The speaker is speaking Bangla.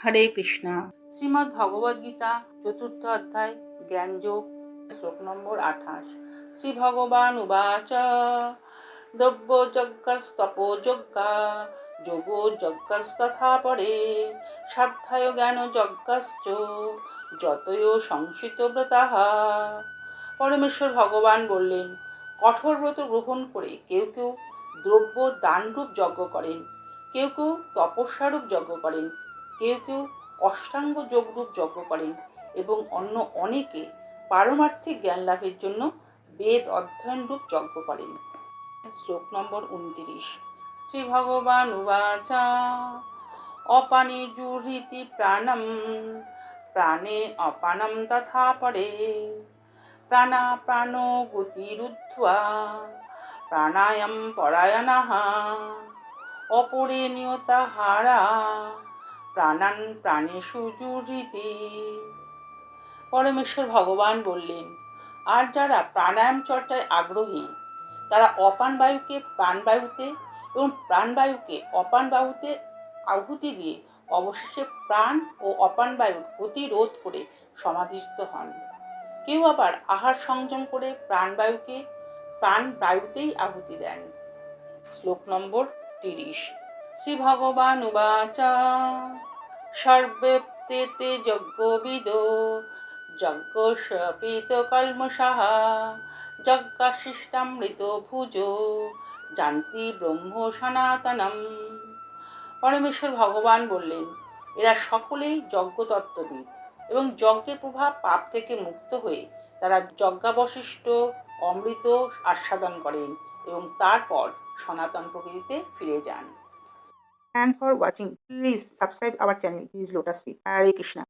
হরে কৃষ্ণা। শ্রীমদ্ ভগবদ গীতা চতুর্থ অধ্যায় জ্ঞানযোগ, শ্লোক নম্বর 28। শ্রী ভগবান উবাচ দ্রব্য যজ্ঞস্তপো যজ্ঞা যোগো যজ্ঞস্তথা পরে সাধ্যায় জ্ঞান যজ্ঞশ্চ যতয় সংসিত ব্রতাঃ। পরমেশ্বর ভগবান বললেন, কঠোর ব্রত গ্রহণ করে কেউ কেউ দ্রব্য দানরূপ যজ্ঞ করেন, কেউ কেউ তপস্যারূপ যজ্ঞ করেন, কেউ কেউ অষ্টাঙ্গ যোগরূপ যজ্ঞ করেন এবং অন্য অনেকে পারমার্থিক জ্ঞান লাভের জন্য বেদ অধ্যয়নরূপ যজ্ঞ করেন। শ্লোক নম্বর 29। শ্রী ভগবান উবাচ অপানে জুহৃতি প্রাণম প্রাণে অপানম তথা পরে প্রাণাপ্রাণো গতিরুদ্ধা প্রাণায়াম পরায়ণাঃ অপরে নিয়তাহারা প্রাণান প্রাণেষু জুহৃতি। পরমেশ্বর ভগবান বললেন, আর যারা প্রাণায়াম চর্চায় আগ্রহী তারা অপান বায়ুকে প্রাণবায়ুতে এবং প্রাণবায়ুকে অপান বায়ুতে আহুতি দিয়ে অবশেষে প্রাণ ও অপান বায়ুর গতিরোধ করে সমাধিস্থ হন। কেউ আবার আহার সংযম করে প্রাণবায়ুকে প্রাণবায়ুতেই আহুতি দেন। শ্লোক নম্বর 30। শ্রী ভগবান উবাচ সর্বপ্তেতে যজ্ঞবিদো যজ্ঞস্যপিত কল্মষাঃ যজ্ঞাশিষ্টামৃত ভুজো জানতি ব্রহ্ম সনাতনম। পরমেশ্বর ভগবান বললেন, এরা সকলেই যজ্ঞতত্ত্ববিদ এবং যজ্ঞের প্রভাব পাপ থেকে মুক্ত হয়ে তারা যজ্ঞাবশিষ্ট অমৃত আস্বাদন করেন এবং তারপর সনাতন প্রকৃতিতে ফিরে যান। Thanks for watching. Please subscribe our channel. Please Lotus Feet. Hare Krishna.